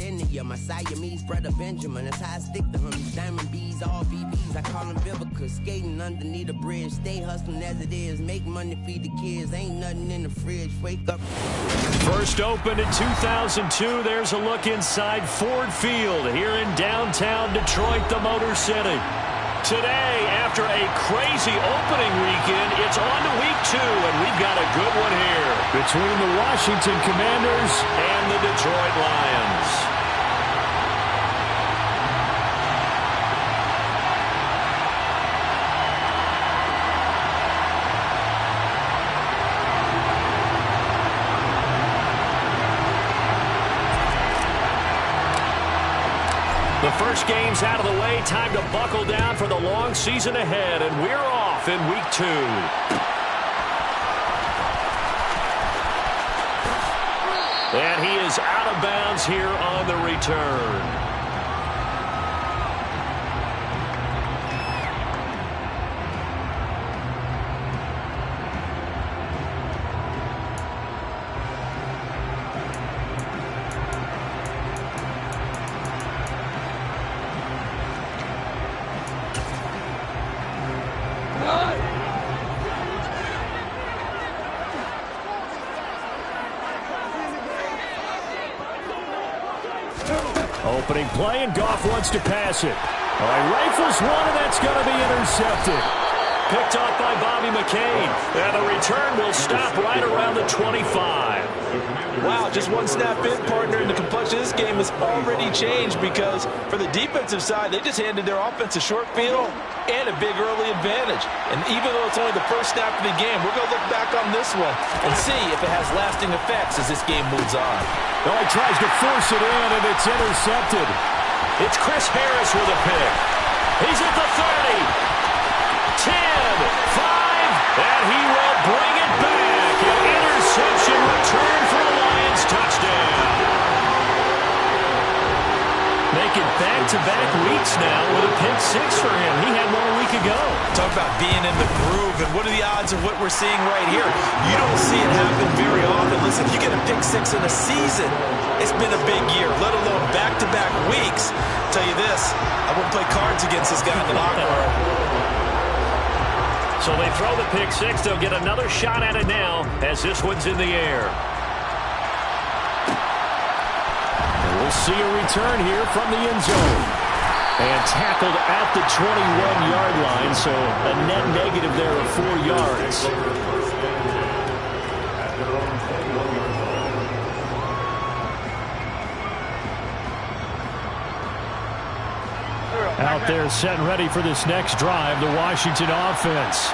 India. My Siamese brother Benjamin, that's how I stick to him. These diamond bees, all BBs, I call them Vivica. Skating underneath a bridge, stay hustling as it is. Make money, feed the kids, ain't nothing in the fridge. Wake up. First opened in 2002. There's a look inside Ford Field here in downtown Detroit, the Motor City. Today, after a crazy opening weekend, it's on to week 2, and we've got a good one here between the Washington Commanders and the Detroit Lions. The first game's out of the way. Time to buckle down for the long season ahead, and we're off in week 2. And he is out of bounds here on the return. Opening play, and Goff wants to pass it. All right, rifles one, and that's going to be intercepted. Picked off by Bobby McCain. And the return will stop right around the 25. Wow, just one snap in, partner, and the complexion of this game has already changed because for the defensive side, they just handed their offense a short field and a big early advantage. And even though it's only the first snap of the game, we're going to look back on this one and see if it has lasting effects as this game moves on. Well, he tries to force it in, and it's intercepted. It's Chris Harris with a pick. He's at the 30, 10, 5, and he will bring it back. An interception return for a Lions touchdown. Making back-to-back weeks now with a pick 6 for him. He had 1 week ago. Talk about being in the groove, and what are the odds of what we're seeing right here? You don't see it happen very often. Listen, if you get a pick 6 in a season, it's been a big year, let alone back-to-back weeks. I'll tell you this, I wouldn't play cards against this guy in the locker room. So they throw the pick 6. They'll get another shot at it now as this one's in the air. We'll see a return here from the end zone. And tackled at the 21-yard line, so a net negative there of 4 yards. Out there set and ready for this next drive, the Washington offense.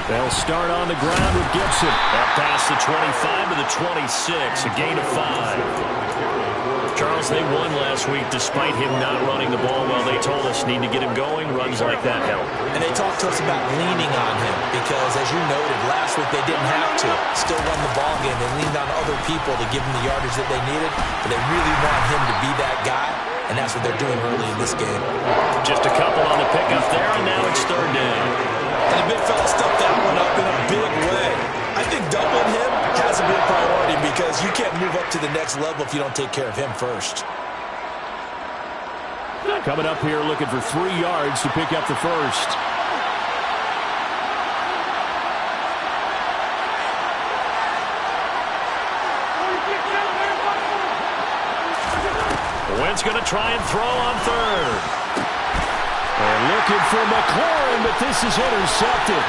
They'll start on the ground with Gibson. Up past the 25 to the 26, a gain of 5. Charles, they won last week despite him not running the ball well. They told us need to get him going. Runs like that help. And they talked to us about leaning on him because, as you noted, last week they didn't have to. Still won the ball game. They leaned on other people to give them the yardage that they needed. But they really want him to be that guy, and that's what they're doing early in this game. Just a couple on the pickup there, and now it's 3rd down. And the big fella stuffed that one up in a big way. I think doubling him has a big priority because you can't move up to the next level if you don't take care of him first. Coming up here looking for 3 yards to pick up the first. Wentz going to try and throw on 3rd. And looking for McLaurin, but this is intercepted.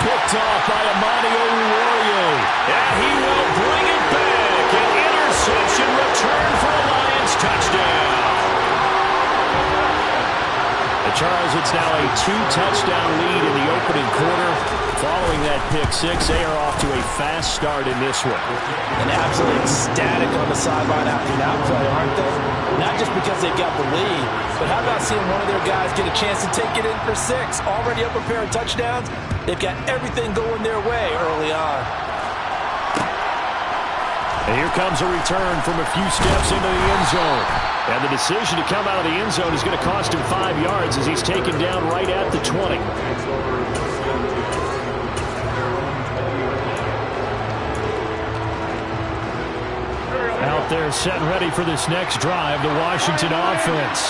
Picked off by Amani Oruwariye. And he will bring it back. An interception return for a Lions touchdown. Charles, it's now a 2-touchdown lead in the opening quarter. Following that pick 6, they are off to a fast start in this one. And absolutely ecstatic on the sideline after that play, aren't they? Not just because they got the lead, but how about seeing one of their guys get a chance to take it in for 6? Already up a pair of touchdowns. They've got everything going their way early on. And here comes a return from a few steps into the end zone. And the decision to come out of the end zone is going to cost him 5 yards as he's taken down right at the 20. out there set and ready for this next drive, the Washington offense.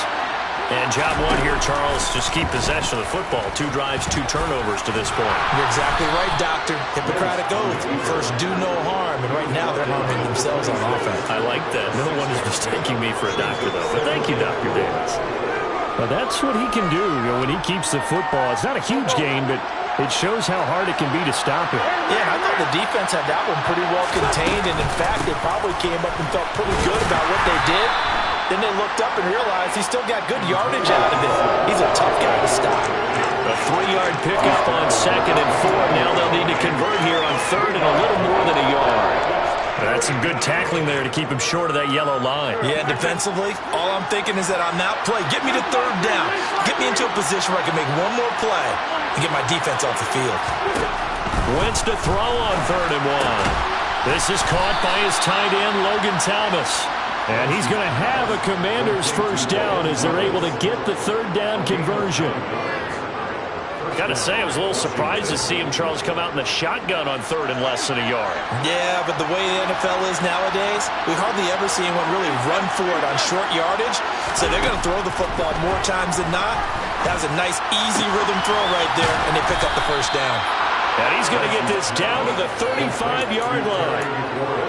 And job one here, Charles, just keep possession of the football. 2 drives, 2 turnovers to this point. You're exactly right, Doctor. Hippocratic oath. First, do no harm. And right now, they're harming themselves on offense. I like that. No one is mistaking me for a doctor, though. But thank you, Dr. Davis. Well, that's what he can do when he keeps the football. It's not a huge gain, but it shows how hard it can be to stop it. Yeah, I thought the defense had that one pretty well contained. And, in fact, they probably came up and felt pretty good about what they did. Then they looked up and realized he still got good yardage out of it. He's a tough guy to stop. A 3-yard pickup on 2nd and 4. Now they'll need to convert here on 3rd and a little more than a yard. That's some good tackling there to keep him short of that yellow line. Yeah, defensively, all I'm thinking is that on that play, get me to 3rd down. Get me into a position where I can make one more play and get my defense off the field. Wentz to throw on 3rd and 1. This is caught by his tight end, Logan Thomas. And he's going to have a Commanders first down as they're able to get the 3rd down conversion. Got to say, I was a little surprised to see him, Charles, come out in the shotgun on 3rd and less than a yard. Yeah, but the way the NFL is nowadays, we hardly ever see anyone really run for it on short yardage. So they're going to throw the football more times than not. That was a nice, easy rhythm throw right there, and they pick up the first down. And he's going to get this down to the 35-yard line.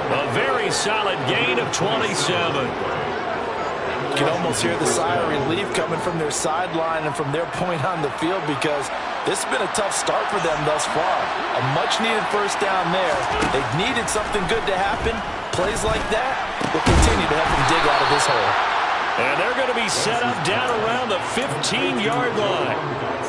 A very solid gain of 27. You can almost hear the sigh of relief coming from their sideline and from their point on the field because this has been a tough start for them thus far. A much-needed first down there. They've needed something good to happen. Plays like that will continue to help them dig out of this hole. And they're going to be set up down around the 15-yard line.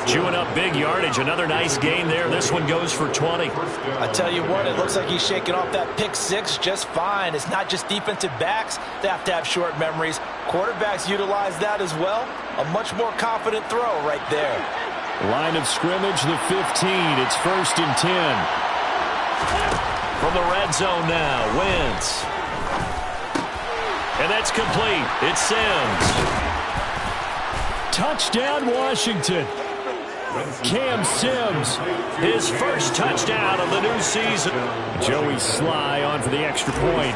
Chewing up big yardage. Another nice gain there. This one goes for 20. I tell you what, it looks like he's shaking off that pick 6 just fine. It's not just defensive backs that have to have short memories. Quarterbacks utilize that as well. A much more confident throw right there. Line of scrimmage, the 15. It's 1st and 10. From the red zone now, Wentz. And that's complete. It's Sims. Touchdown, Washington. Cam Sims, his first touchdown of the new season. Joey Sly on for the extra point.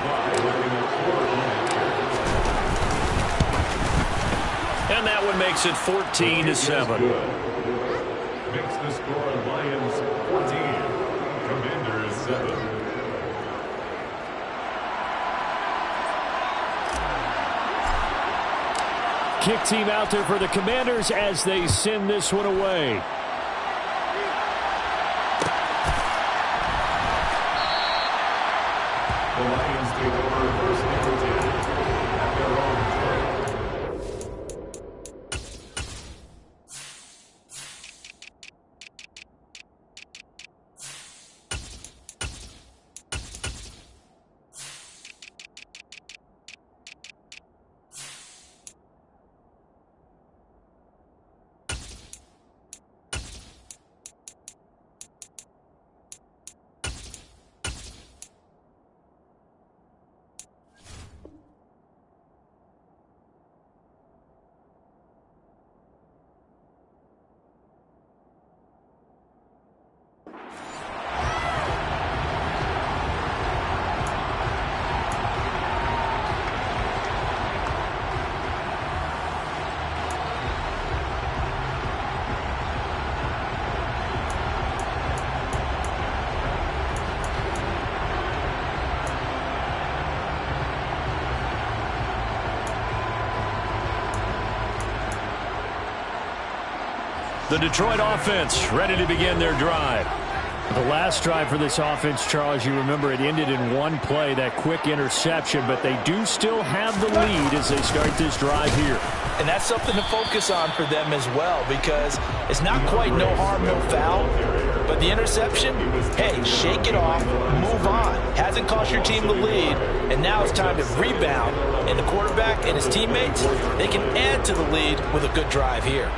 And that one makes it 14-7. Makes the score Lions 14, Commanders 7. Kick team out there for the Commanders as they send this one away. The Lions take over 1st and 10 at their own 12. The Detroit offense ready to begin their drive. The last drive for this offense, Charles, you remember it ended in one play, that quick interception, but they do still have the lead as they start this drive here. And that's something to focus on for them as well because it's not quite no harm, no foul. But the interception, hey, shake it off, move on. Hasn't cost your team the lead, and now it's time to rebound. And the quarterback and his teammates, they can add to the lead with a good drive here.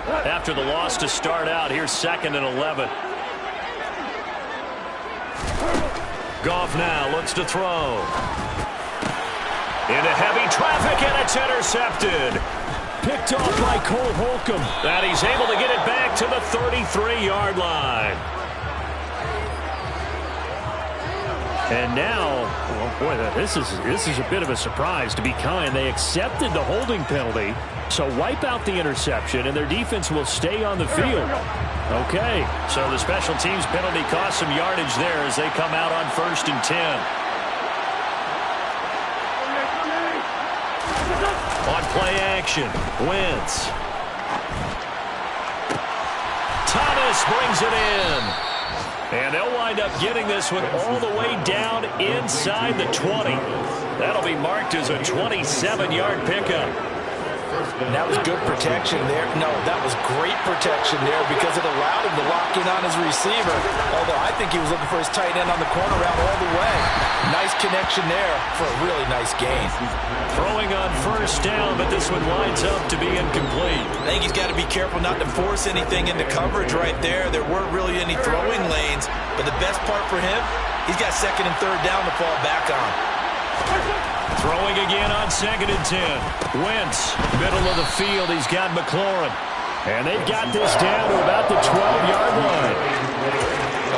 After the loss to start out, here's 2nd and 11. Goff now looks to throw. Into heavy traffic, and it's intercepted. Picked off by Cole Holcomb. And he's able to get it back to the 33-yard line. And now, well, Boy, this is a bit of a surprise, to be kind. They accepted the holding penalty, so wipe out the interception, and their defense will stay on the field. Okay, so the special teams penalty cost some yardage there as they come out on 1st and 10. On play action, Wentz. Thomas brings it in. And they'll wind up getting this one all the way down inside the 20. That'll be marked as a 27-yard pickup. And that was good protection there. No, that was great protection there because it allowed him to lock in on his receiver. Although I think he was looking for his tight end on the corner route all the way. Nice connection there for a really nice gain. Throwing on 1st down, but this one winds up to be incomplete. I think he's got to be careful not to force anything into coverage right there. There weren't really any throwing lanes, but the best part for him, he's got 2nd and 3rd down to fall back on. Throwing again on 2nd and 10. Wentz, middle of the field. He's got McLaurin. And they've got this down to about the 12-yard line.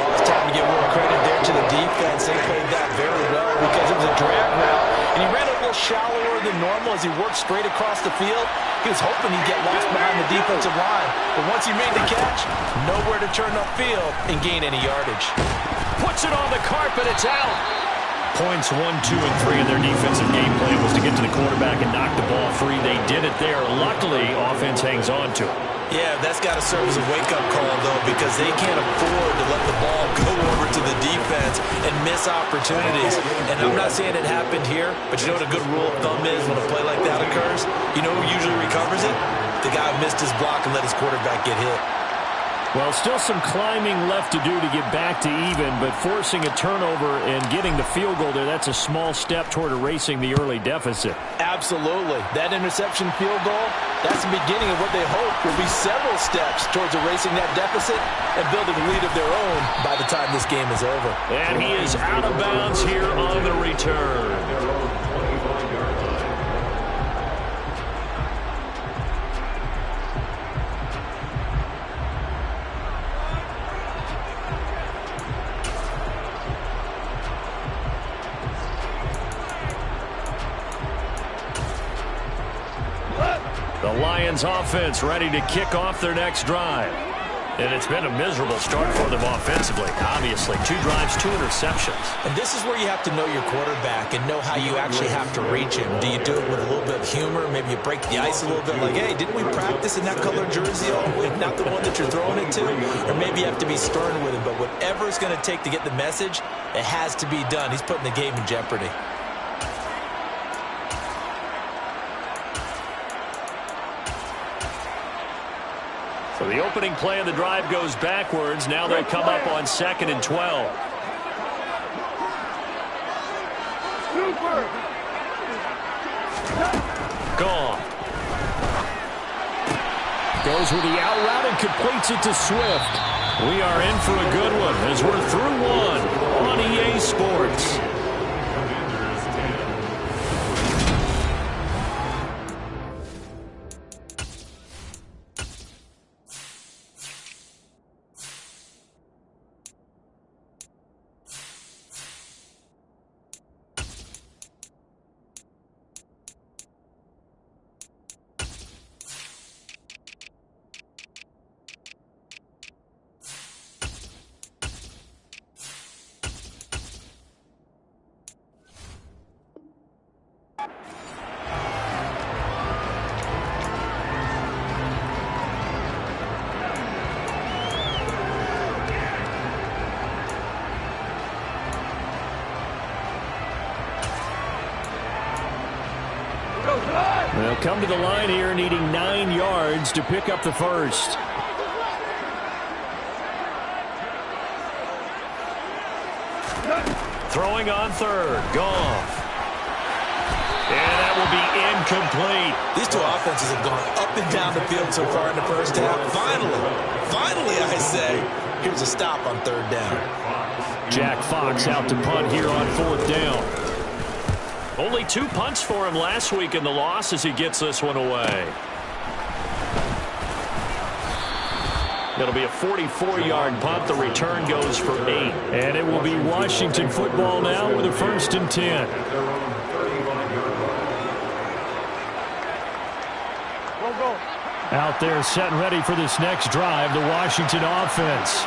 Oh, it's time to give more credit there to the defense. They played that very well because it was a drag route. And he ran a little shallower than normal as he worked straight across the field. He was hoping he'd get lost behind the defensive line. But once he made the catch, nowhere to turn upfield and gain any yardage. Puts it on the carpet. It's out. Points 1, 2, and 3 in their defensive game plan was to get to the quarterback and knock the ball free. They did it there. Luckily, offense hangs on to it. Yeah, that's got to serve as a wake-up call, though, because they can't afford to let the ball go over to the defense and miss opportunities. And I'm not saying it happened here, but you know what a good rule of thumb is when a play like that occurs? You know who usually recovers it? The guy who missed his block and let his quarterback get hit. Well, still some climbing left to do to get back to even, but forcing a turnover and getting the field goal there, that's a small step toward erasing the early deficit. Absolutely. That interception field goal, that's the beginning of what they hope will be several steps towards erasing that deficit and building a lead of their own by the time this game is over. And he is out of bounds here on the return. The Lions offense ready to kick off their next drive. And it's been a miserable start for them offensively. Obviously, 2 drives, 2 interceptions. And this is where you have to know your quarterback and know how you actually have to reach him. Do you do it with a little bit of humor? Maybe you break the ice a little bit like, hey, didn't we practice in that color jersey all week? Not the one that you're throwing it to? Or maybe you have to be stern with him. But whatever it's going to take to get the message, it has to be done. He's putting the game in jeopardy. So the opening play of the drive goes backwards. Now they'll come up on 2nd and 12. Gone. Goes with the out route and completes it to Swift. We are in for a good one as we're through one on EA Sports. They'll come to the line here needing 9 yards to pick up the first. Throwing on 3rd. Goff. And that will be incomplete. These two offenses have gone up and down the field so far in the first half. Finally, I say, here's a stop on 3rd down. Jack Fox out to punt here on 4th down. Only 2 punts for him last week in the loss as he gets this one away. It'll be a 44-yard punt. The return goes for 8. And it will be Washington football now with a 1st and 10. Out there set and ready for this next drive, the Washington offense.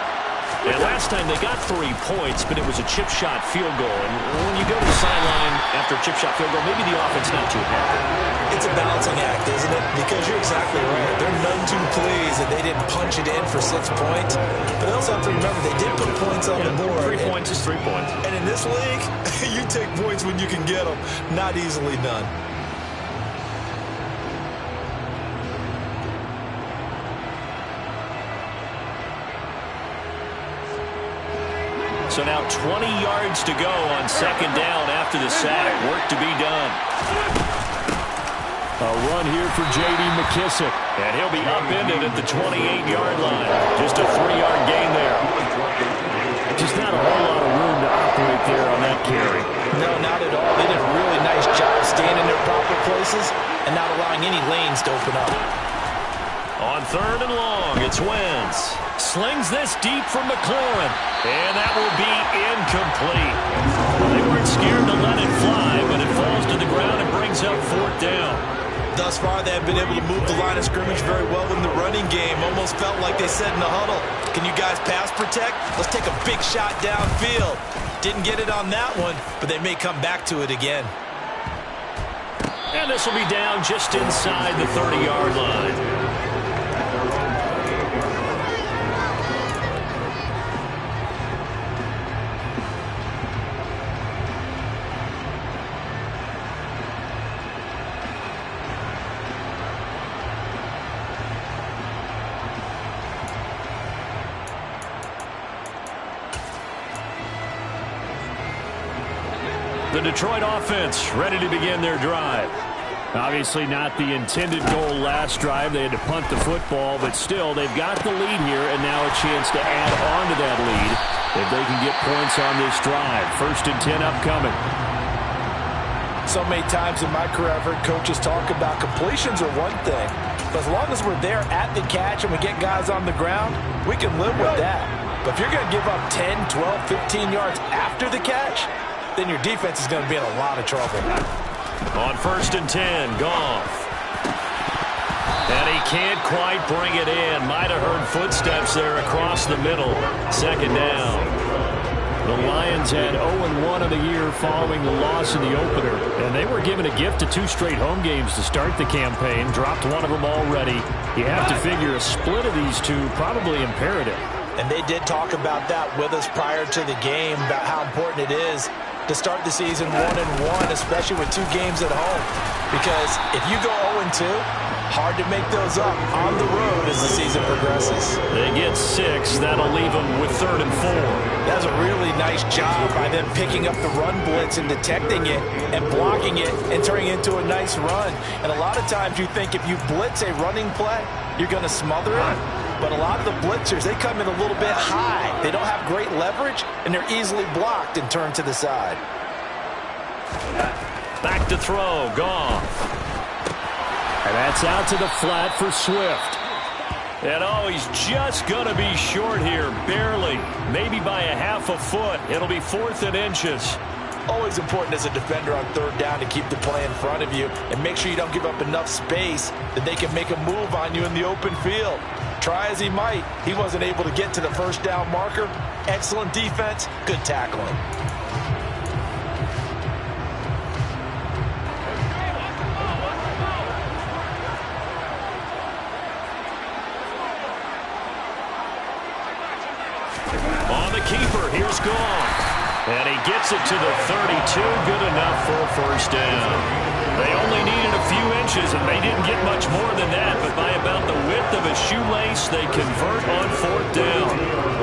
And last time they got 3 points, but it was a chip shot field goal. And when you go to the sideline after a chip shot field goal, maybe the offense not too happy. It's a balancing act, isn't it? Because you're exactly right. They're none too pleased that they didn't punch it in for 6 points. But they also have to remember they did put points on the board. 3 points is 3 points. And in this league, you take points when you can get them. Not easily done. So now 20 yards to go on 2nd down after the sack. Work to be done. A run here for J.D. McKissick. And he'll be upended at the 28-yard line. Just a 3-yard gain there. Just not a whole lot of room to operate there on that carry. No, not at all. They did a really nice job staying in their proper places and not allowing any lanes to open up. On 3rd and long, it's Wentz. Slings this deep from McLaurin. And that will be incomplete. They weren't scared to let it fly, but it falls to the ground and brings up 4th down. Thus far, they have been able to move the line of scrimmage very well in the running game. Almost felt like they said in the huddle, can you guys pass protect? Let's take a big shot downfield. Didn't get it on that one, but they may come back to it again. And this will be down just inside the 30-yard line. The Detroit offense ready to begin their drive. Obviously not the intended goal last drive. They had to punt the football, but still they've got the lead here and now a chance to add on to that lead if they can get points on this drive. 1st and 10 upcoming. So many times in my career I've heard coaches talk about completions are one thing, but as long as we're there at the catch and we get guys on the ground, we can live with that. But if you're going to give up 10, 12, 15 yards after the catch, then your defense is going to be in a lot of trouble. On 1st and 10, Goff. And he can't quite bring it in. Might have heard footsteps there across the middle. 2nd down. The Lions had 0-1 of the year following the loss in the opener. And they were given a gift of 2 straight home games to start the campaign. Dropped one of them already. You have to figure a split of these two probably imperative. And they did talk about that with us prior to the game, about how important it is to start the season 1-1, especially with 2 games at home. Because if you go 0-2, hard to make those up on the road as the season progresses. They get 6. That'll leave them with 3rd and 4. That was a really nice job by them picking up the run blitz and detecting it and blocking it and turning it into a nice run. And a lot of times you think if you blitz a running play, you're going to smother it. But a lot of the blitzers, they come in a little bit high. They don't have great leverage, and they're easily blocked and turned to the side. Back to throw, Goff. And that's out to the flat for Swift. And oh, he's just going to be short here, barely. Maybe by a half a foot. It'll be 4th and inches. Always important as a defender on 3rd down to keep the play in front of you and make sure you don't give up enough space that they can make a move on you in the open field. Try as he might, he wasn't able to get to the 1st down marker. Excellent defense, good tackling. On the keeper, here's Goff. And he gets it to the 32, good enough for a 1st down. They only needed a few inches, and they didn't get much more than that. But by about the width of a shoelace, they convert on 4th down.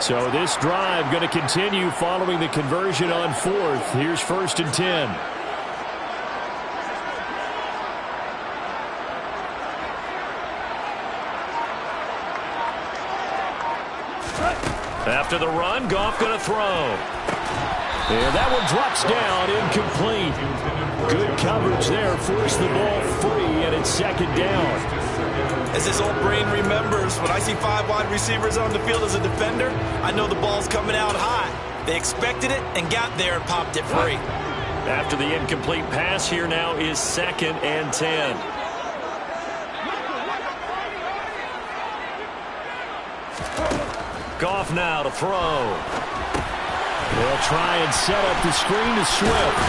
So this drive going to continue following the conversion on 4th. Here's 1st and 10. After the run, Goff going to throw. And that one drops down, incomplete. Good coverage there, forced the ball free, and it's second down. As this old brain remembers, when I see 5 wide receivers on the field as a defender, I know the ball's coming out high. They expected it and got there and popped it free. After the incomplete pass, here now is 2nd and 10. Goff now to throw. They'll try and set up the screen to Swift.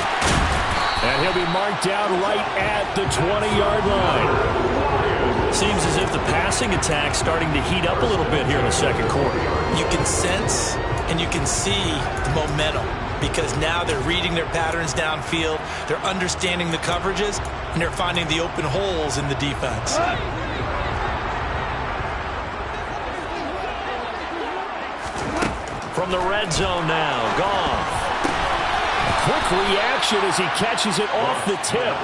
And he'll be marked down right at the 20-yard line. Seems as if the passing attack's starting to heat up a little bit here in the second quarter. You can sense and you can see the momentum because now they're reading their patterns downfield, they're understanding the coverages, and they're finding the open holes in the defense. From the red zone now, Goff. Quick reaction as he catches it off the tip.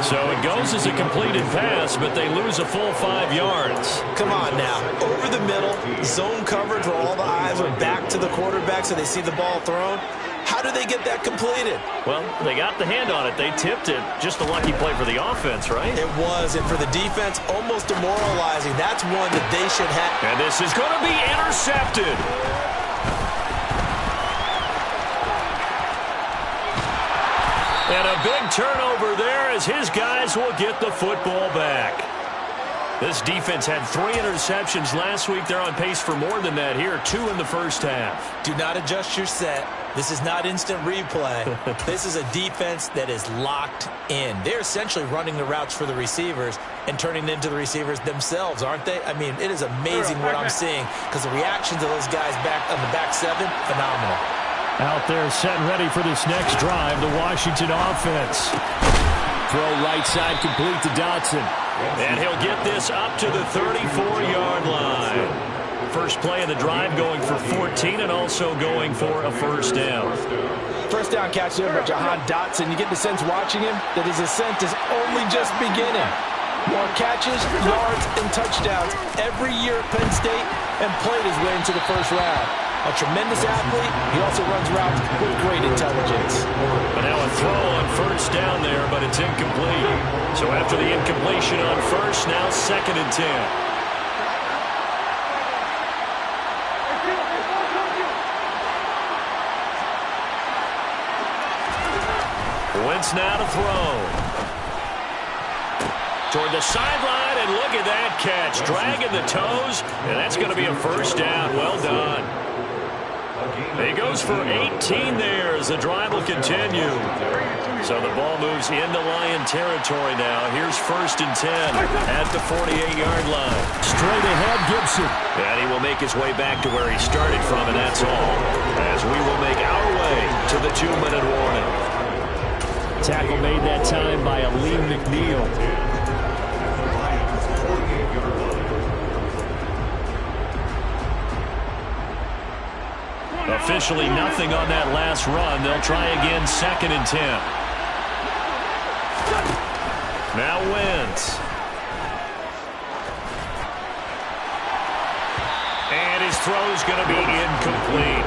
So it goes as a completed pass, but they lose a full 5 yards. Come on now. Over the middle, zone coverage where all the eyes are back to the quarterback so they see the ball thrown. How do they get that completed? Well, they got the hand on it. They tipped it. Just a lucky play for the offense, right? It was, and for the defense, almost demoralizing. That's one that they should have. And this is going to be intercepted. And a big turnover there as his guys will get the football back. This defense had 3 interceptions last week. They're on pace for more than that here, 2 in the first half. Do not adjust your set. This is not instant replay. This is a defense that is locked in. They're essentially running the routes for the receivers and turning it into the receivers themselves, aren't they? I mean, it is amazing what I'm seeing because the reactions of those guys back on the back 7, phenomenal. Out there set and ready for this next drive, the Washington offense. Throw right side complete to Dotson. And he'll get this up to the 34-yard line. First play of the drive going for 14 and also going for a first down. First down catch there by Jahan Dotson. You get the sense watching him that his ascent is only just beginning. More catches, yards, and touchdowns every year at Penn State and played his way into the first round. A tremendous athlete. He also runs routes with great intelligence. But now a throw on first down there, but it's incomplete. So after the incompletion on first, now 2nd and 10. Wentz now to throw. Toward the sideline, and look at that catch. Dragging the toes, and that's going to be a first down. Well done. He goes for 18 there as the drive will continue. So the ball moves into Lion territory now. Here's 1st and 10 at the 48-yard line. Straight ahead, Gibson. And he will make his way back to where he started from, and that's all. As we will make our way to the 2-minute warning. Tackle made that time by Aleem McNeil. Officially nothing on that last run. They'll try again, 2nd and 10. Now Wentz. And his throw's going to be incomplete.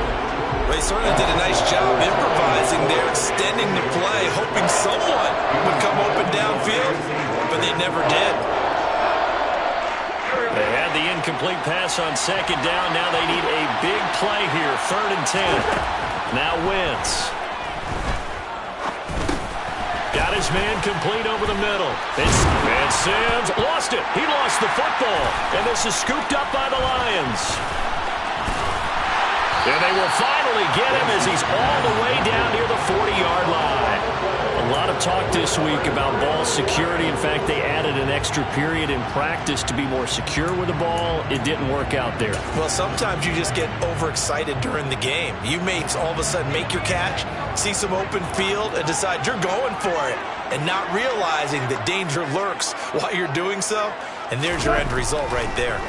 Well, he certainly did a nice job improvising there, extending the play, hoping someone would come open downfield, but they never did. They had the incomplete pass on 2nd down. Now they need a big play here, 3rd and 10. Now Wentz. Got his man complete over the middle. And Sims lost it. He lost the football. And this is scooped up by the Lions. And they will finally get him as he's all the way down near the 40-yard line. A lot of talk this week about ball security. In fact, they added an extra period in practice to be more secure with the ball. It didn't work out there. Well, sometimes you just get overexcited during the game. You may all of a sudden make your catch, see some open field, and decide you're going for it, and not realizing that danger lurks while you're doing so. And there's your end result right there.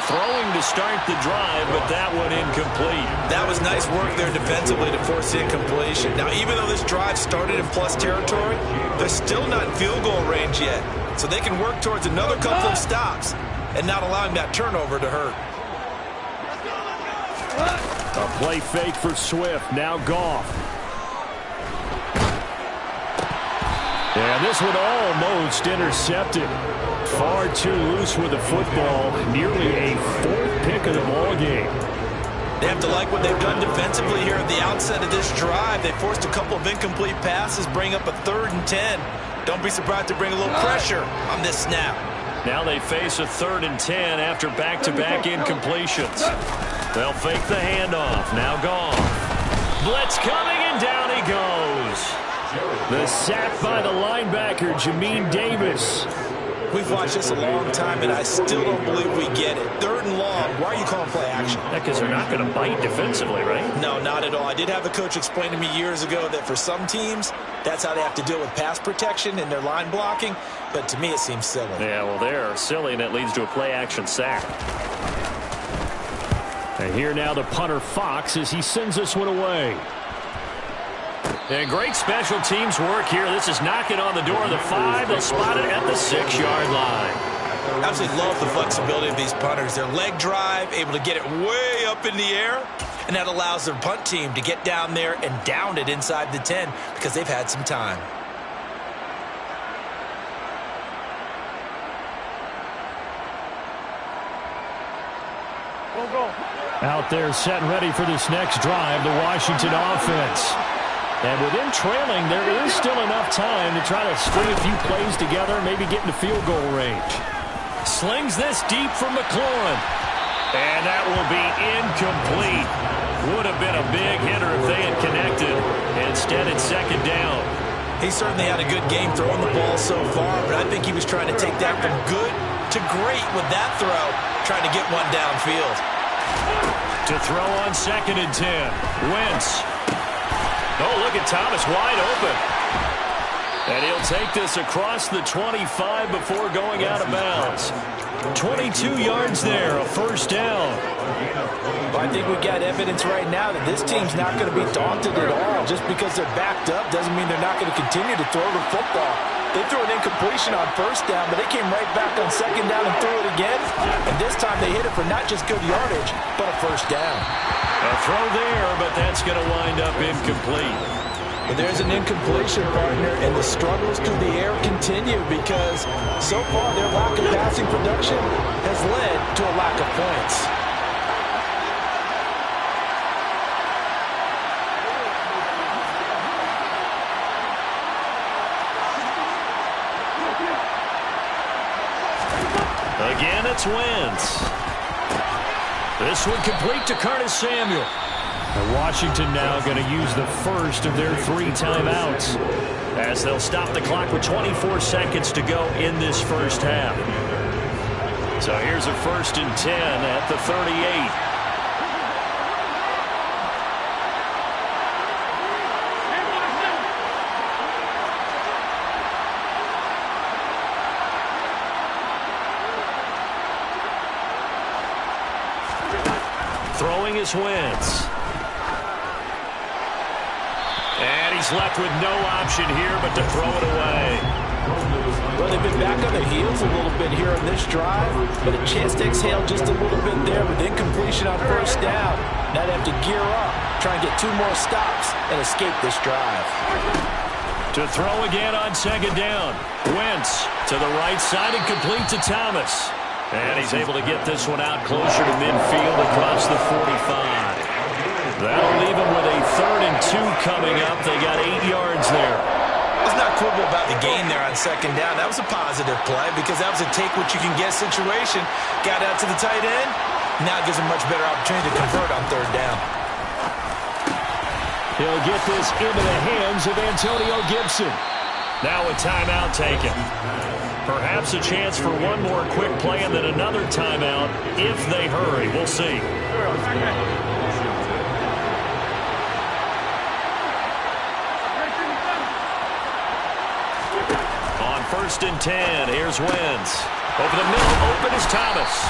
Throwing to start the drive, but that one incomplete. That was nice work there defensively to force the incompletion. Now, even though this drive started in plus territory, they're still not in field goal range yet. So they can work towards another couple of stops and not allowing that turnover to hurt. A play fake for Swift. Now Goff. And this one almost intercepted. Far too loose with the football. Nearly a 4th pick of the ball game. They have to like what they've done defensively here at the outset of this drive. They forced a couple of incomplete passes, bring up a 3rd and 10. Don't be surprised to bring a little pressure on this snap. Now they face a 3rd and 10 after back-to-back incompletions. They'll fake the handoff. Now Goff. Blitz coming, and down he goes. The sack by the linebacker, Jamin Davis. We've watched this a long time, and I still don't believe we get it. 3rd and long. Why are you calling play action? Because they're not going to bite defensively, right? No, not at all. I did have a coach explain to me years ago that for some teams, that's how they have to deal with pass protection and their line blocking. But to me, it seems silly. Yeah, well, they're silly, and it leads to a play-action sack. And here now the punter Fox as he sends this one away. And great special teams work here. This is knocking on the door of the 5. They'll spot it at the 6-yard line. I absolutely love the flexibility of these punters. Their leg drive, able to get it way up in the air, and that allows their punt team to get down there and down it inside the 10 because they've had some time. Out there set and ready for this next drive, the Washington offense. And with them trailing, there is still enough time to try to string a few plays together, maybe get into field goal range. Slings this deep from McLaurin. And that will be incomplete. Would have been a big hitter if they had connected. Instead, it's 2nd down. He certainly had a good game throwing the ball so far, but I think he was trying to take that from good to great with that throw, trying to get one downfield. To throw on 2nd and 10. Wentz. Oh, look at Thomas wide open. And he'll take this across the 25 before going out of bounds. 22 yards there, a 1st down. Well, I think we've got evidence right now that this team's not going to be daunted at all. Just because they're backed up doesn't mean they're not going to continue to throw the football. They threw an incompletion on 1st down, but they came right back on 2nd down and threw it again. And this time they hit it for not just good yardage, but a 1st down. A throw there, but that's going to wind up incomplete. But there's an incompletion, partner, and the struggles through the air continue because so far their lack of passing production has led to a lack of points. Again, it's Wentz. This one complete to Curtis Samuel. And Washington now going to use the first of their 3 timeouts as they'll stop the clock with 24 seconds to go in this 1st half. So here's a 1st and 10 at the 38. Throwing is Wentz. And he's left with no option here but to throw it away. Well, they've been back on their heels a little bit here on this drive, but a chance to exhale just a little bit there with incompletion on 1st down. Now they have to gear up, try and get 2 more stops and escape this drive. To throw again on 2nd down. Wentz to the right side and complete to Thomas. And he's able to get this one out closer to midfield across the 45. That'll leave him with a 3rd and 2 coming up. They got 8 yards there. Let's not quibble about the gain there on 2nd down. That was a positive play because that was a take-what-you-can-get situation. Got out to the tight end. Now it gives him much better opportunity to convert on 3rd down. He'll get this into the hands of Antonio Gibson. Now a timeout taken. Perhaps a chance for one more quick play and then another timeout if they hurry. We'll see. On 1st and 10, here's Wentz. Over the middle, open is Thomas.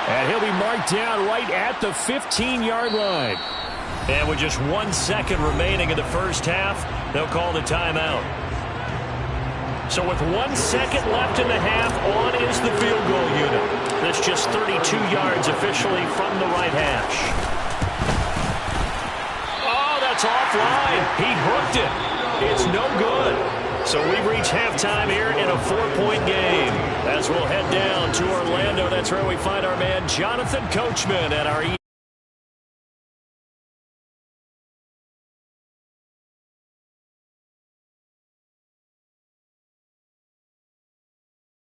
And he'll be marked down right at the 15-yard line. And with just 1 second remaining in the 1st half, they'll call the timeout. So with 1 second left in the half, on is the field goal unit. That's just 32 yards officially from the right hash. That's offline. He hooked it. It's no good. So we've reached halftime here in a 4-point game. As we'll head down to Orlando, that's where we find our man Jonathan Coachman at our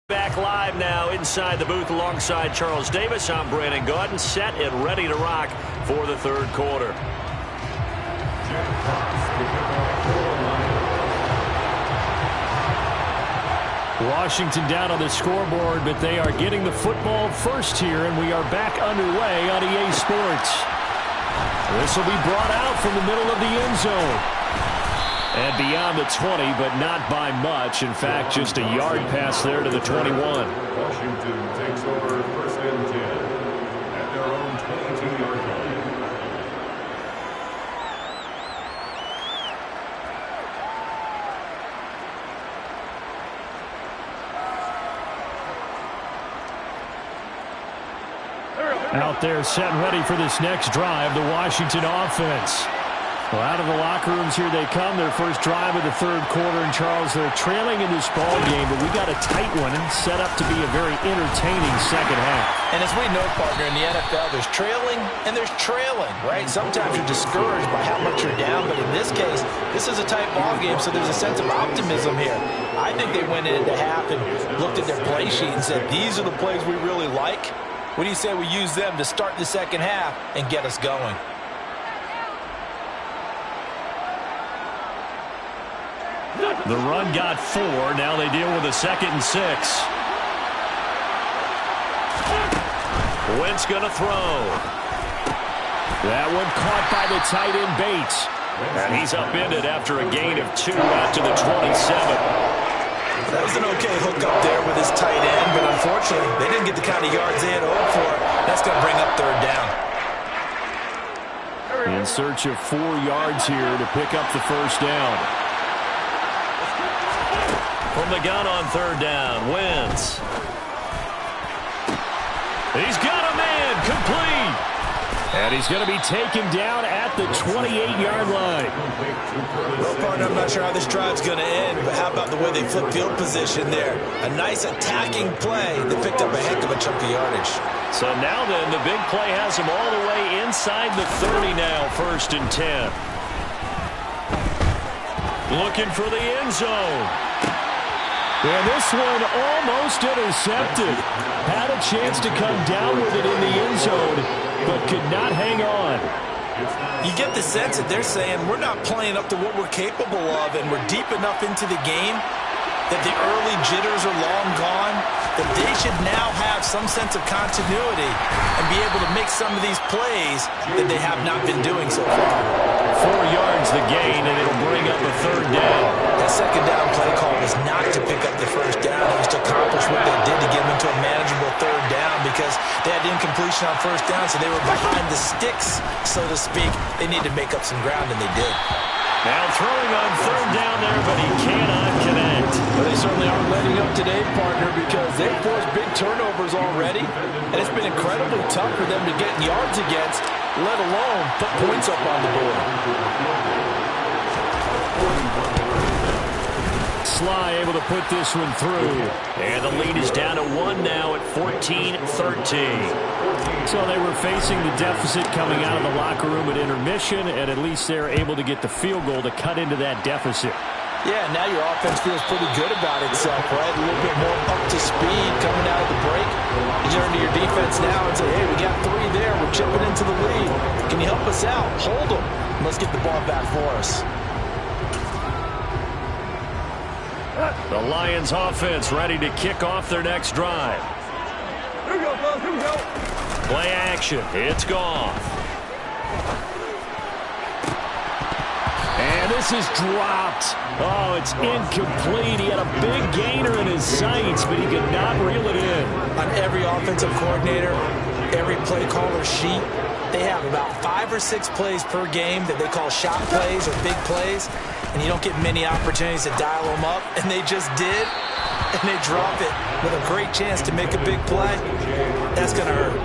back live now inside the booth alongside Charles Davis. I'm Brandon Gaudin, set and ready to rock for the third quarter. Washington down on the scoreboard, but they are getting the football first here, and we are back underway on EA Sports. This will be brought out from the middle of the end zone. And beyond the 20, but not by much. In fact, just a yard pass there to the 21. Washington takes over first and 10 at their own 22-yard line. Out there set and ready for this next drive, the Washington offense. Well, out of the locker rooms here they come. Their first drive of the third quarter. And, Charles, they're trailing in this ball game, but we got a tight one and set up to be a very entertaining second half. And as we know, partner, in the NFL, there's trailing and there's trailing, right? Sometimes you're discouraged by how much you're down, but in this case, this is a tight ball game, so there's a sense of optimism here. I think they went into half and looked at their play sheet and said, these are the plays we really like. What do you say we use them to start the second half and get us going? The run got 4. Now they deal with a 2nd and 6. Wentz going to throw. That one caught by the tight end Bates. And he's upended after a gain of 2 out to the 27. That was an okay hook up there with his tight end, but unfortunately, they didn't get the kind of yards they had hoped for. That's going to bring up third down. In search of 4 yards here to pick up the first down. From the gun on third down, Wentz. He's got a man, complete. And he's going to be taken down at the 28-yard line. Well, partner, I'm not sure how this drive's going to end, but how about the way they flip field position there? A nice attacking play that picked up a heck of a chunk of yardage. So now then, the big play has him all the way inside the 30 now, 1st and 10. Looking for the end zone. And this one almost intercepted. Had a chance to come down with it in the end zone, but could not hang on. You get the sense that they're saying we're not playing up to what we're capable of, and we're deep enough into the game that the early jitters are long gone, that they should now have some sense of continuity and be able to make some of these plays that they have not been doing so far. 4 yards the gain, and it'll bring up a third down. That second down play call was not to pick up the first down. It was to accomplish what they did to get them into a manageable third down because they had incompletion on first down, so they were behind the sticks, so to speak. They needed to make up some ground, and they did. Now throwing on third down there, but he cannot connect. Well, they certainly aren't letting up today, partner, because they've forced big turnovers already, and it's been incredibly tough for them to get yards against, let alone put points up on the board. Sly able to put this one through. And the lead is down to 1 now at 14-13. So they were facing the deficit coming out of the locker room at intermission, and at least they're able to get the field goal to cut into that deficit. Yeah, now your offense feels pretty good about itself, right? A little bit more up to speed coming out of the break. You turn to your defense now and say, hey, we got 3 there. We're chipping into the lead. Can you help us out? Hold them. Let's get the ball back for us. The Lions offense ready to kick off their next drive. Here we go, fellas. Here we go. Play action. It's Goff. And this is dropped. Oh, it's incomplete. He had a big gainer in his sights, but he could not reel it in. On every offensive coordinator, every play caller sheet, they have about 5 or 6 plays per game that they call shot plays or big plays, and you don't get many opportunities to dial them up, and they just did, and they drop it with a great chance to make a big play. That's going to hurt.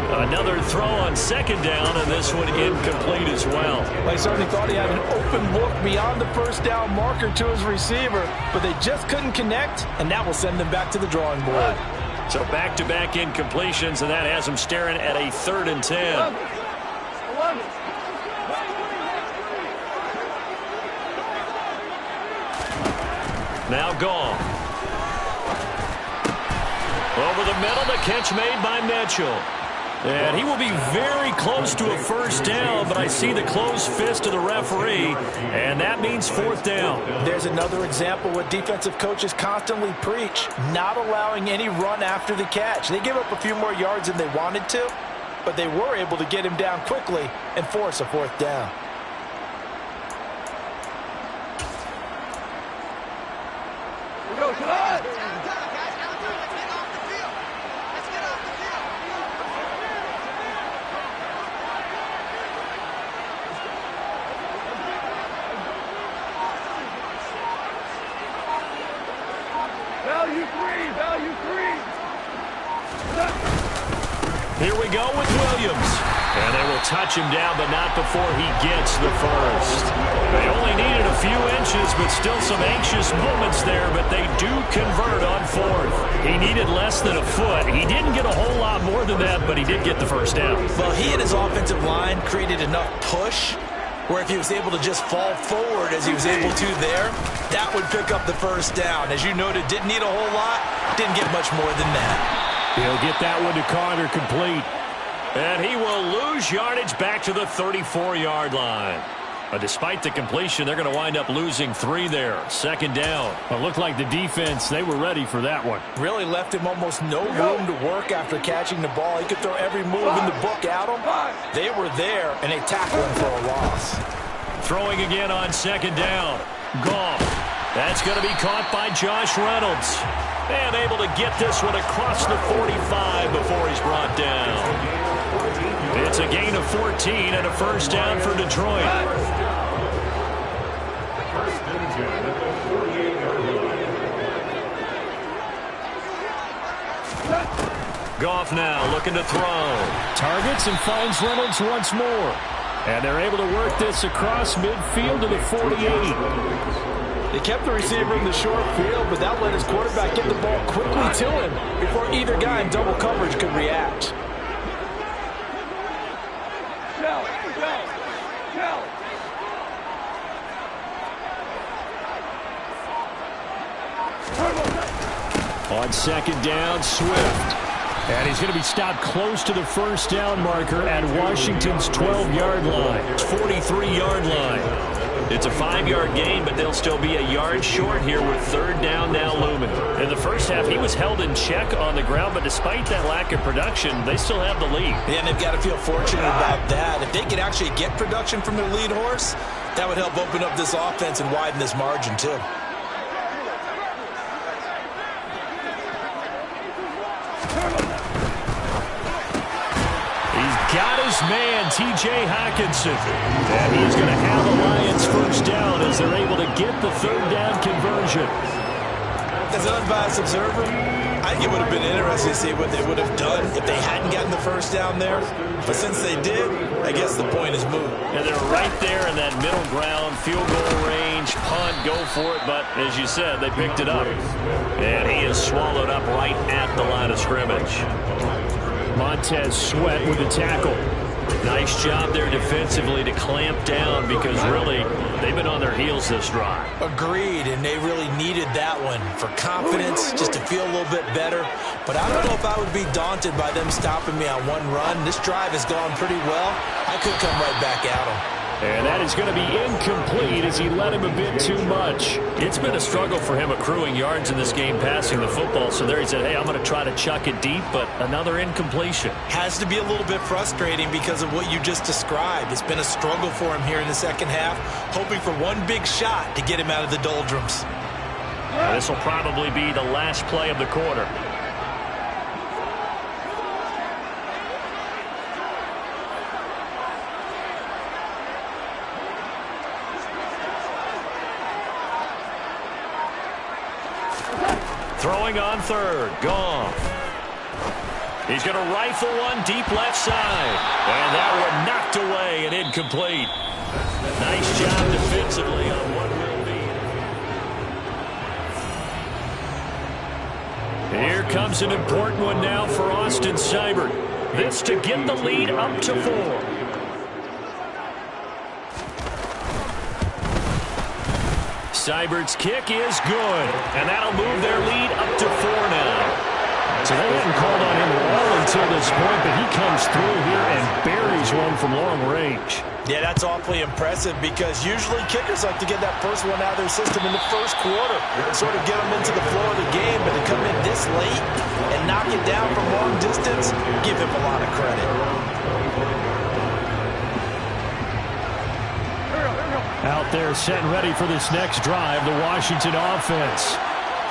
Another throw on second down, and this one incomplete as well. Well, he certainly thought he had an open look beyond the first down marker to his receiver, but they just couldn't connect, and that will send them back to the drawing board. So back-to-back incompletions, and that has them staring at a 3rd and 10. Now Goff. Over the middle, the catch made by Mitchell. And he will be very close to a first down, but I see the closed fist of the referee, and that means 4th down. There's another example what defensive coaches constantly preach, not allowing any run after the catch. They give up a few more yards than they wanted to, but they were able to get him down quickly and force a 4th down. Here we go with Williams. And they will touch him down, but not before he gets the first. They only needed a few inches, but still some anxious moments there, but they do convert on 4th. He needed less than a foot. He didn't get a whole lot more than that, but he did get the first down. Well, he and his offensive line created enough push where if he was able to just fall forward as he was able to there, that would pick up the first down. As you noted, didn't need a whole lot, didn't get much more than that. He'll get that one to Carter complete. And he will lose yardage back to the 34-yard line. But despite the completion, they're going to wind up losing 3 there. 2nd down. It looked like the defense, they were ready for that one. Really left him almost no room to work after catching the ball. He could throw every move in the book at him. They were there, and they tackled him for a loss. Throwing again on 2nd down. Goff. That's going to be caught by Josh Reynolds. And able to get this one across the 45 before he's brought down. It's a gain of 14 and a first down for Detroit. First and 10 at the 48-yard line. Goff now looking to throw. Targets and finds Reynolds once more. And they're able to work this across midfield to the 48. They kept the receiver in the short field, but that let his quarterback get the ball quickly to him before either guy in double coverage could react. On 2nd down, Swift. And he's going to be stopped close to the first down marker at Washington's 12-yard line. 43-yard line. It's a 5-yard gain, but they'll still be a yard short here with 3rd down now looming. In the first half, he was held in check on the ground, but despite that lack of production, they still have the lead. Yeah, and they've got to feel fortunate about that. If they could actually get production from their lead horse, that would help open up this offense and widen this margin too. Got his man, T.J. Hockenson. And he's going to have the Lions first down as they're able to get the 3rd down conversion. As an unbiased observer, I think it would have been interesting to see what they would have done if they hadn't gotten the first down there. But since they did, I guess the point is moot. And they're right there in that middle ground, field goal range, punt, go for it. But as you said, they picked it up. And he is swallowed up right at the line of scrimmage. Montez Sweat with a tackle. Nice job there defensively to clamp down because really they've been on their heels this drive. Agreed, and they really needed that one for confidence, just to feel a little bit better. But I don't know if I would be daunted by them stopping me on one run. This drive has gone pretty well. I could come right back at them. And that is going to be incomplete as he led him a bit too much. It's been a struggle for him accruing yards in this game passing the football. So there he said, hey, I'm going to try to chuck it deep, but another incompletion. Has to be a little bit frustrating because of what you just described. It's been a struggle for him here in the second half, hoping for one big shot to get him out of the doldrums. This will probably be the last play of the quarter. Throwing on 3rd, Goff. He's going to rifle one deep left side. And that one knocked away and incomplete. Nice job defensively on what will be. Here comes an important one now for Austin Seibert. This to get the lead up to 4. Seibert's kick is good, and that'll move their lead up to 4 now. So they hadn't called on him at all until this point, but he comes through here and buries one from long range. Yeah, that's awfully impressive because usually kickers like to get that first one out of their system in the first quarter, sort of get them into the flow of the game, but to come in this late and knock it down from long distance, give him a lot of credit. Out there set and ready for this next drive, the Washington offense.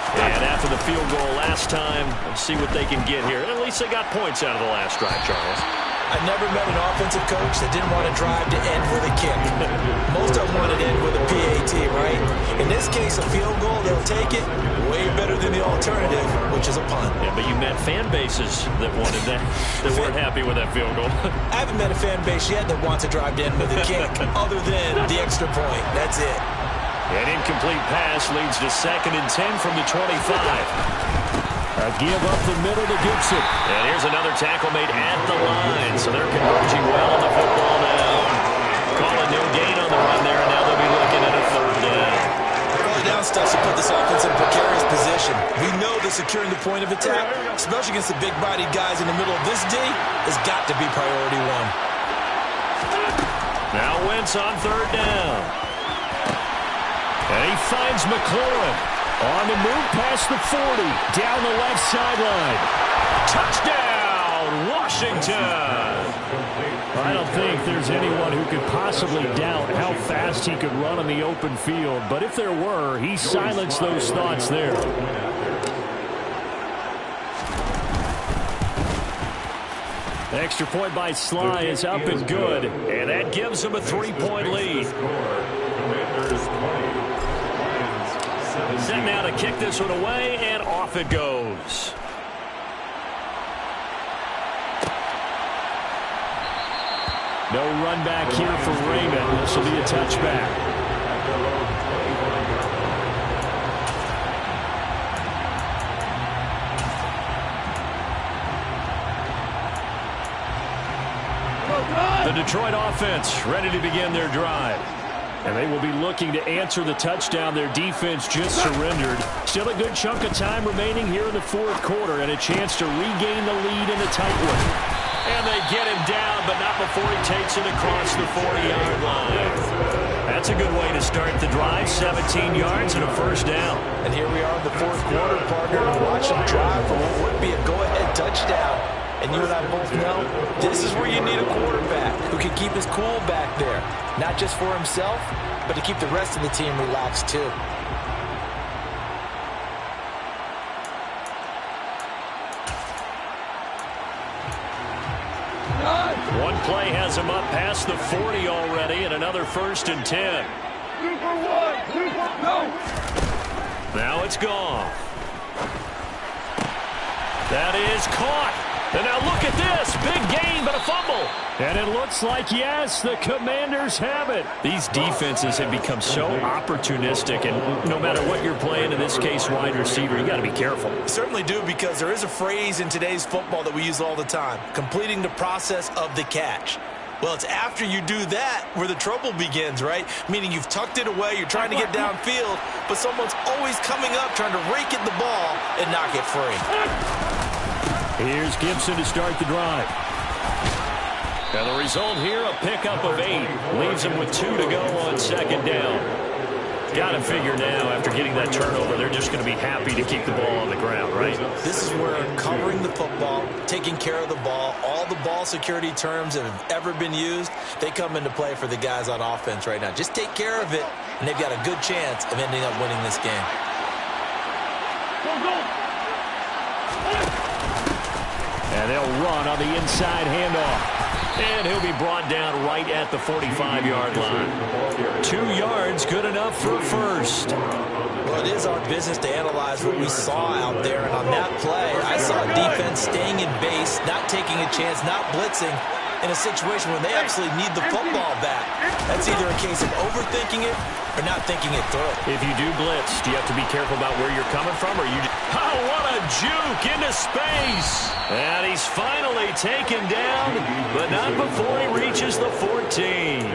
And after the field goal last time, let's see what they can get here. At least they got points out of the last drive, Charles. I never met an offensive coach that didn't want to drive to end with a kick. Most of them want to end with a PAT, right? In this case, a field goal, they'll take it way better than the alternative, which is a punt. Yeah, but you met fan bases that wanted that, that weren't happy with that field goal. I haven't met a fan base yet that wants to drive to end with a kick, other than the extra point. That's it. An incomplete pass leads to 2nd and 10 from the 25. A give up the middle to Gibson. And here's another tackle made at the line. So they're converging well on the football now. Calling no gain on the run there, and now they'll be looking at a 3rd down. Early down stuff to put this offense in a precarious position. We know that securing the point of attack, especially against the big-bodied guys in the middle of this D, has got to be priority 1. Now Wentz on 3rd down. And he finds McLaurin. On the move past the 40. Down the left sideline. Touchdown, Washington. I don't think there's anyone who could possibly doubt how fast he could run on the open field. But if there were, he silenced those thoughts there. Extra point by Sly is up and good. And that gives him a 3-point lead. Set now to kick this one away, and off it goes. No run back here for Raymond. This will be a touchback. The Detroit offense ready to begin their drive. And they will be looking to answer the touchdown their defense just surrendered. Still a good chunk of time remaining here in the 4th quarter and a chance to regain the lead in a tight one. And they get him down, but not before he takes it across the 40-yard line. That's a good way to start the drive. 17 yards and a 1st down. And here we are in the 4th quarter, partner, and watch them drive for what would be a go-ahead touchdown. And you and I both know this is where you need a quarterback who can keep his cool back there. Not just for himself, but to keep the rest of the team relaxed too. One play has him up past the 40 already, and another 1st and 10. Now it's gone. That is caught. And now look at this. Big gain, but a fumble. And it looks like, yes, the Commanders have it. These defenses have become so opportunistic, and no matter what you're playing, in this case wide receiver, you got to be careful. Certainly do, because there is a phrase in today's football that we use all the time, completing the process of the catch. Well, it's after you do that where the trouble begins, right? Meaning you've tucked it away, you're trying to get downfield, but someone's always coming up trying to rake at the ball and knock it free. Here's Gibson to start the drive. And the result here, a pickup of 8. Leaves him with 2 to go on 2nd down. Got to figure now, after getting that turnover, they're just going to be happy to keep the ball on the ground, right? This is where covering the football, taking care of the ball, all the ball security terms that have ever been used, they come into play for the guys on offense right now. Just take care of it, and they've got a good chance of ending up winning this game. And they'll run on the inside handoff. And he'll be brought down right at the 45-yard line. 2 yards, good enough for a 1st. Well, it is our business to analyze what we saw out there. And on that play, I saw a defense staying in base, not taking a chance, not blitzing in a situation when they actually need the football back. That's either a case of overthinking it or not thinking it through. If you do blitz, do you have to be careful about where you're coming from? Or you oh, what a juke into space. And he's finally taken down, but not before he reaches the 14.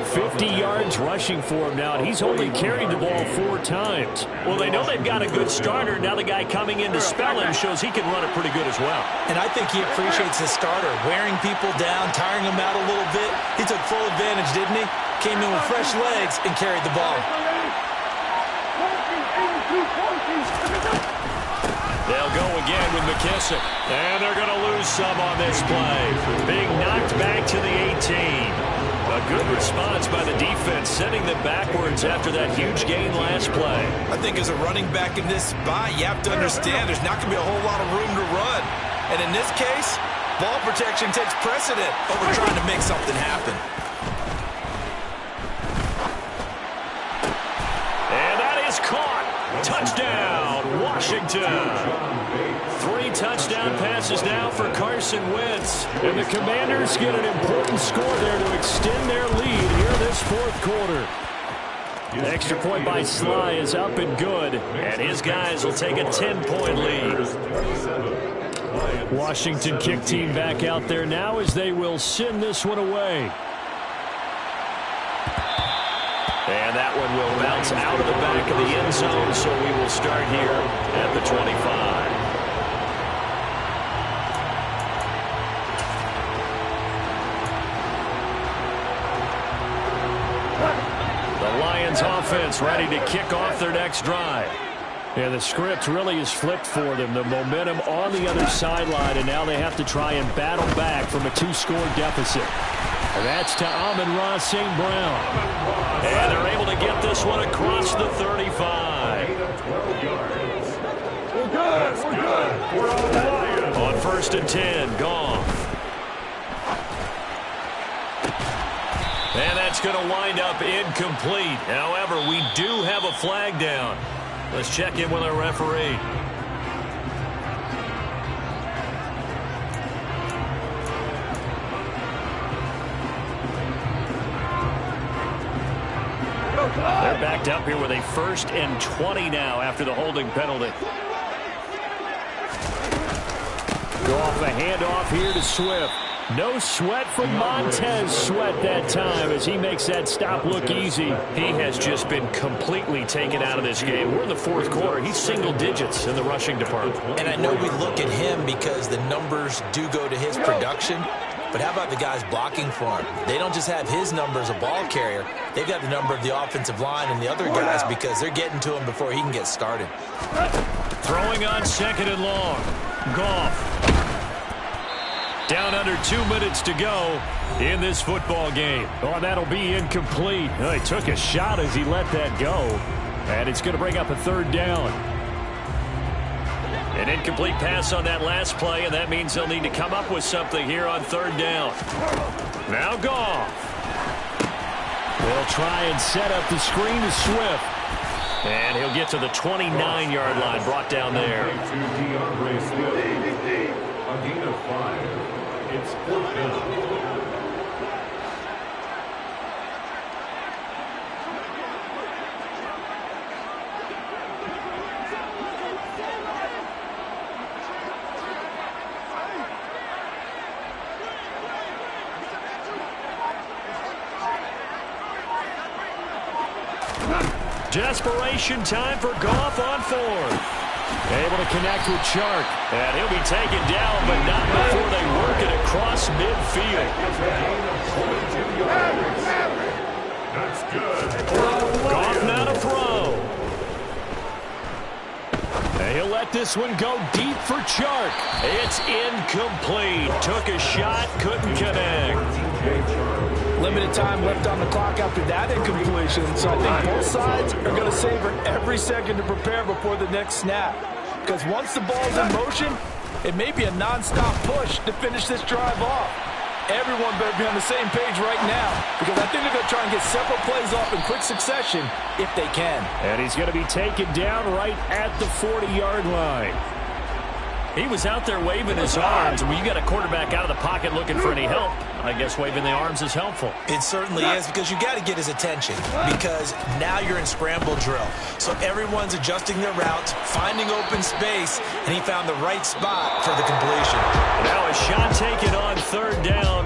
50 yards rushing for him now, and he's only carried the ball 4 times. Well, they know they've got a good starter. Now the guy coming in to spell him shows he can run it pretty good as well. And I think he appreciates his starter, wearing people down, tiring them out a little bit. He took full advantage, didn't he? Came in with fresh legs and carried the ball. They'll go again with McKissick. And they're going to lose some on this play. Being knocked back to the 18. A good response by the defense, sending them backwards after that huge gain last play. I think as a running back in this spot, you have to understand there's not going to be a whole lot of room to run. And in this case, ball protection takes precedent over trying to make something happen. And that is caught. Touchdown, Washington. 3 touchdown passes now for Carson Wentz. And the Commanders get an important score there to extend their lead here this 4th quarter. The extra point by Sly is up and good. And his guys will take a 10-point lead. Washington kick team back out there now as they will send this one away. And that one will bounce out of the back of the end zone, so we will start here at the 25. The Lions offense ready to kick off their next drive. And the script really is flipped for them. The momentum on the other sideline, and now they have to try and battle back from a 2-score deficit. And that's to Amon-Ra St. Brown. And they're able to get this one across the 35. We're good. We're on the Lions. On 1st and 10, Goff. And that's going to wind up incomplete. However, we do have a flag down. Let's check in with our referee. They're backed up here with a 1st and 20 now after the holding penalty. Go off a handoff here to Swift. No sweat from Montez Sweat that time as he makes that stop look easy. He has just been completely taken out of this game. We're in the 4th quarter. He's single digits in the rushing department. And I know we look at him because the numbers do go to his production. But how about the guys blocking for him? They don't just have his number as a ball carrier. They've got the number of the offensive line and the other guys because they're getting to him before he can get started. Throwing on 2nd and long. Goff. Down under 2 minutes to go in this football game. Oh, that'll be incomplete. Oh, he took a shot as he let that go. And it's going to bring up a 3rd down. An incomplete pass on that last play, and that means they'll need to come up with something here on 3rd down. Now Goff. They'll try and set up the screen to Swift. And he'll get to the 29-yard line, brought down there. A gain of 5. It's 4th down. Desperation time for Goff on 4th. Able to connect with Chark. And he'll be taken down, but not before they work it across midfield. That's good. Goff now to throw. And he'll let this one go deep for Chark. It's incomplete. Took a shot, couldn't connect. Limited time left on the clock after that incompletion, so I think both sides are going to savor every second to prepare before the next snap. Because once the ball's in motion, it may be a non-stop push to finish this drive off. Everyone better be on the same page right now, because I think they're going to try and get several plays off in quick succession if they can. And he's going to be taken down right at the 40-yard line. He was out there waving his arms. When you got a quarterback out of the pocket looking for any help, I guess waving the arms is helpful. It certainly is, because you got to get his attention, because now you're in scramble drill. So everyone's adjusting their routes, finding open space, and he found the right spot for the completion.